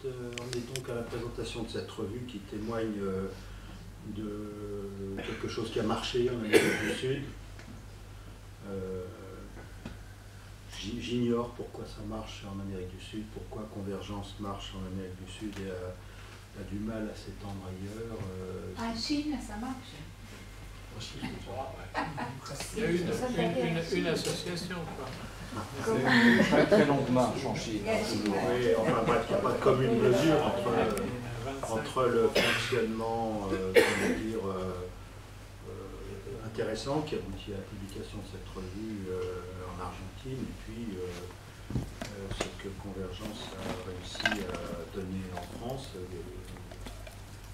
on est donc à la présentation de cette revue qui témoigne de quelque chose qui a marché en Amérique du Sud. J'ignore pourquoi ça marche en Amérique du Sud, pourquoi Convergence marche en Amérique du Sud et a du mal à s'étendre ailleurs. En Chine, ça marche. Il y a une association, quoi. Très très longue marche en Chine. Oui, enfin bref, il n'y a pas de commune mesure entre le fonctionnement intéressant qui aboutit à la publication de cette revue en Argentine et puis ce que Convergence a réussi à donner en France,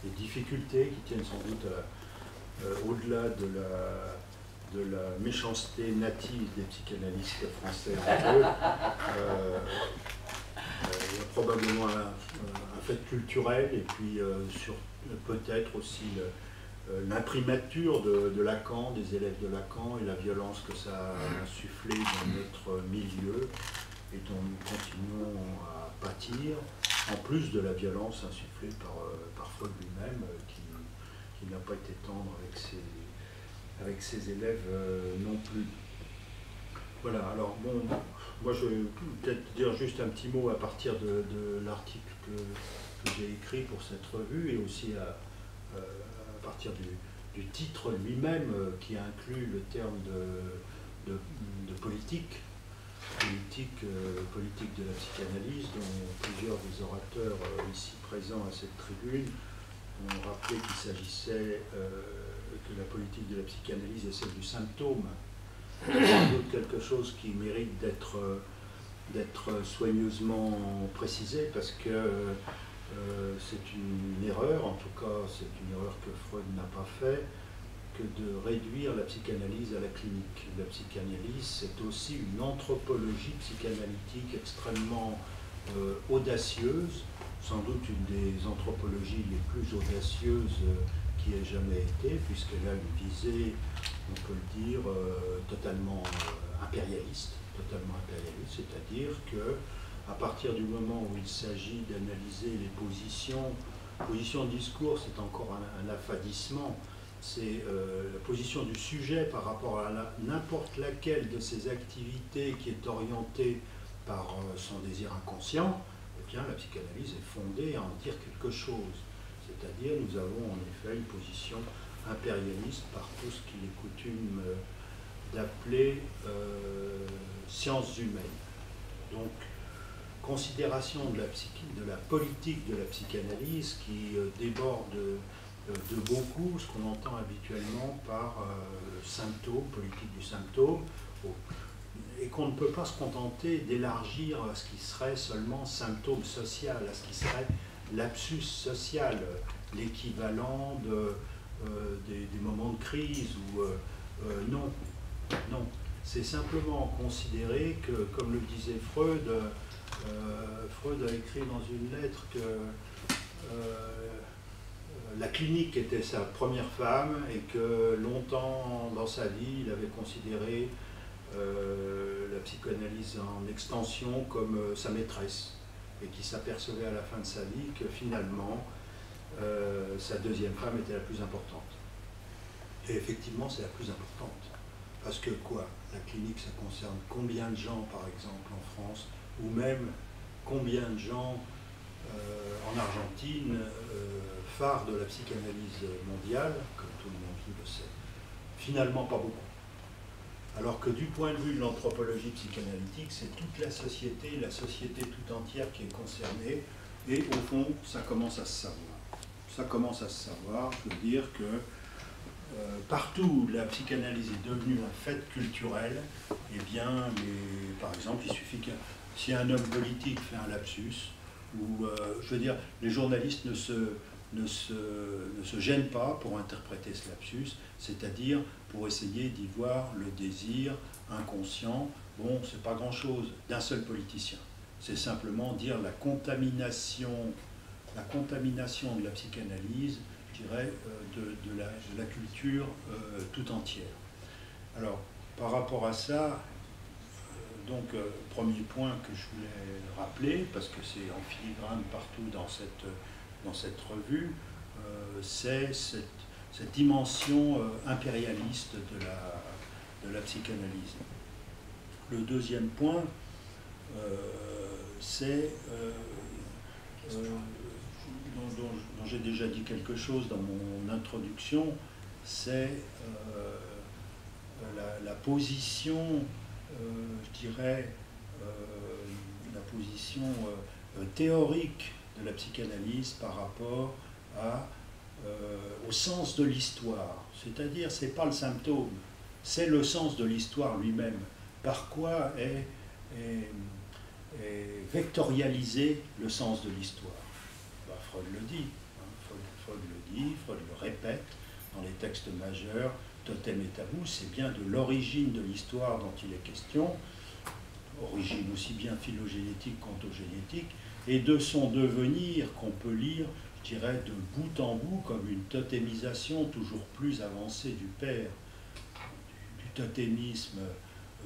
les difficultés qui tiennent sans doute au-delà de la méchanceté native des psychanalystes français entre eux. Il y a probablement un fait culturel et puis peut-être aussi l'imprimature de Lacan, des élèves de Lacan et la violence que ça a insufflé dans notre milieu et dont nous continuons à pâtir, en plus de la violence insufflée par Freud lui-même qui n'a pas été tendre avec ses élèves non plus. Voilà, alors bon, moi je vais peut-être dire juste un petit mot à partir de l'article que j'ai écrit pour cette revue et aussi à partir du titre lui-même qui inclut le terme de politique de la psychanalyse, dont plusieurs des orateurs ici présents à cette tribune ont rappelé qu'il s'agissait que la politique de la psychanalyse est celle du symptôme. C'est sans doute quelque chose qui mérite d'être soigneusement précisé parce que c'est une erreur, en tout cas c'est une erreur que Freud n'a pas fait, que de réduire la psychanalyse à la clinique. La psychanalyse, c'est aussi une anthropologie psychanalytique extrêmement audacieuse, sans doute une des anthropologies les plus audacieuses qui ait jamais été, puisqu'elle a une visée, on peut le dire, totalement impérialiste, c'est-à-dire que à partir du moment où il s'agit d'analyser les positions de discours, c'est encore un affadissement, c'est la position du sujet par rapport à n'importe laquelle de ses activités qui est orientée par son désir inconscient, eh bien la psychanalyse est fondée à en dire quelque chose. C'est-à-dire nous avons en effet une position impérialiste par tout ce qu'il est coutume d'appeler sciences humaines. Donc, considération de la politique de la psychanalyse qui déborde de beaucoup ce qu'on entend habituellement par symptôme, politique du symptôme, et qu'on ne peut pas se contenter d'élargir à ce qui serait seulement symptôme social, à ce qui serait lapsus social, l'équivalent des moments de crise, ou non. C'est simplement considérer que, comme le disait Freud, Freud a écrit dans une lettre que la clinique était sa première femme et que longtemps dans sa vie, il avait considéré la psychanalyse en extension comme sa maîtresse et qui s'apercevait à la fin de sa vie que finalement, sa deuxième femme était la plus importante. Et effectivement, c'est la plus importante. Parce que quoi? La clinique, ça concerne combien de gens, par exemple, en France, ou même combien de gens en Argentine, phare de la psychanalyse mondiale, comme tout le monde le sait. Finalement, pas beaucoup. Alors que du point de vue de l'anthropologie psychanalytique, c'est toute la société tout entière qui est concernée, et au fond, ça commence à se savoir. Ça commence à se savoir, je veux dire que partout où la psychanalyse est devenue un fait culturel, eh bien, par exemple, il suffit que si un homme politique fait un lapsus, ou, je veux dire, les journalistes ne se gênent pas pour interpréter ce lapsus, c'est-à-dire pour essayer d'y voir le désir inconscient. Bon, c'est pas grand-chose d'un seul politicien. C'est simplement dire la contamination de la psychanalyse, je dirais, de la culture tout entière. Alors, par rapport à ça, Donc, premier point que je voulais rappeler, parce que c'est en filigrane partout dans cette revue, c'est cette dimension impérialiste de la psychanalyse. Le deuxième point, c'est dont j'ai déjà dit quelque chose dans mon introduction, c'est la position, je dirais, la position théorique de la psychanalyse par rapport au sens de l'histoire. C'est-à-dire, ce n'est pas le symptôme, c'est le sens de l'histoire lui-même. Par quoi est vectorialisé le sens de l'histoire? Freud le dit, hein, Freud le dit, Freud le répète dans les textes majeurs, Totem et Tabou, c'est bien de l'origine de l'histoire dont il est question, origine aussi bien phylogénétique qu'ontogénétique, et de son devenir qu'on peut lire, je dirais, de bout en bout, comme une totémisation toujours plus avancée du père, du totémisme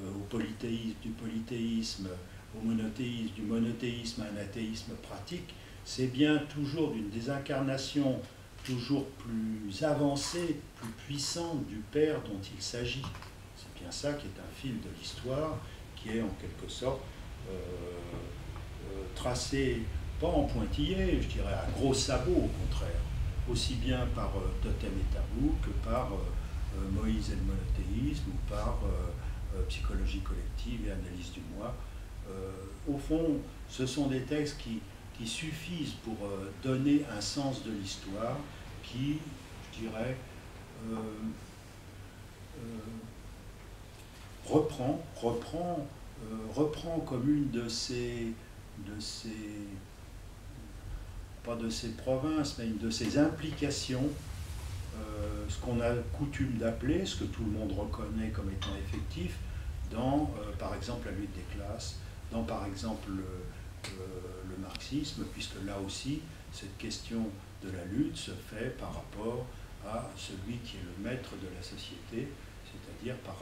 au polythéisme, du polythéisme au monothéisme, du monothéisme à un athéisme pratique. C'est bien toujours d'une désincarnation toujours plus avancée, plus puissante du Père dont il s'agit. C'est bien ça qui est un fil de l'histoire, qui est en quelque sorte tracé, pas en pointillé, je dirais à gros sabots au contraire, aussi bien par Totem et Tabou que par Moïse et le monothéisme ou par psychologie collective et analyse du moi. Au fond, ce sont des textes qui suffisent pour donner un sens de l'histoire qui, je dirais, reprend comme une de ces pas de ces provinces, mais une de ces implications, ce qu'on a coutume d'appeler, ce que tout le monde reconnaît comme étant effectif, dans, par exemple, la lutte des classes, dans, par exemple, le marxisme, puisque là aussi, cette question de la lutte se fait par rapport à celui qui est le maître de la société, c'est-à-dire par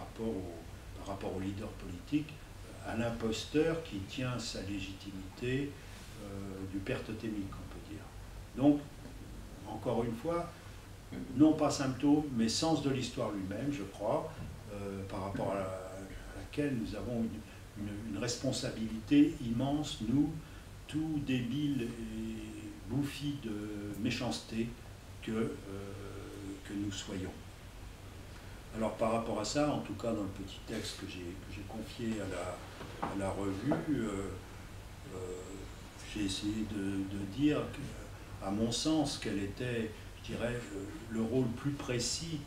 rapport au leader politique, à l'imposteur qui tient sa légitimité du père totémique, on peut dire. Donc, encore une fois, non pas symptôme, mais sens de l'histoire lui-même, je crois, par rapport à laquelle nous avons une responsabilité immense, nous, tout débiles et bouffis de méchanceté que nous soyons. Alors par rapport à ça, en tout cas dans le petit texte que j'ai confié à la revue, j'ai essayé de dire, à mon sens, quel était, je dirais, le rôle plus précis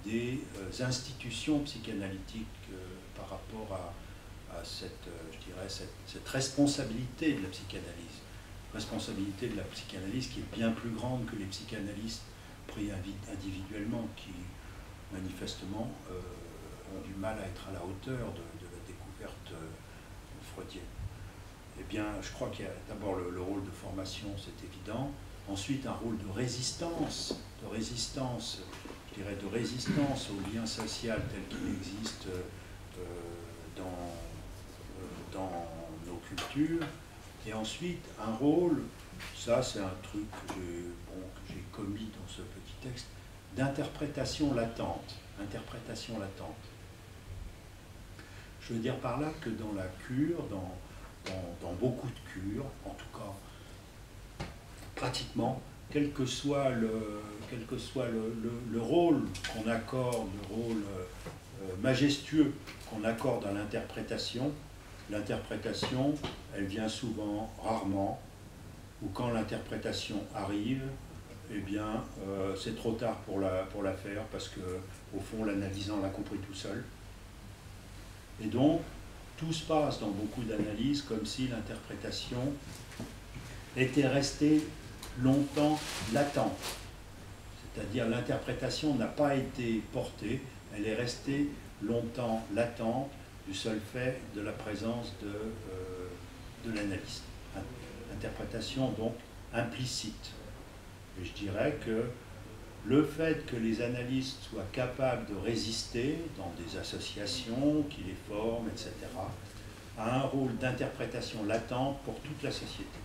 des institutions psychanalytiques par rapport à cette, je dirais, cette responsabilité de la psychanalyse. Responsabilité de la psychanalyse qui est bien plus grande que les psychanalystes pris individuellement, qui manifestement ont du mal à être à la hauteur de la découverte freudienne. Eh bien, je crois qu'il y a d'abord le rôle de formation, c'est évident. Ensuite, un rôle de résistance, je dirais de résistance au lien social tel qu'il existe dans nos cultures. Et ensuite, un rôle, ça c'est un truc que j'ai commis dans ce petit texte, d'interprétation latente. Interprétation latente. Je veux dire par là que dans la cure, dans beaucoup de cures, en tout cas, pratiquement, quel que soit le rôle qu'on accorde, le rôle majestueux qu'on accorde à l'interprétation, elle vient souvent, rarement, ou quand l'interprétation arrive, eh bien, c'est trop tard pour la faire, parce que, au fond, l'analysant l'a compris tout seul. Et donc, tout se passe dans beaucoup d'analyses comme si l'interprétation était restée longtemps latente. C'est-à-dire, l'interprétation n'a pas été portée, elle est restée longtemps latente, du seul fait de la présence de l'analyste. Interprétation donc implicite. Et je dirais que le fait que les analystes soient capables de résister dans des associations qui les forment, etc., a un rôle d'interprétation latente pour toute la société.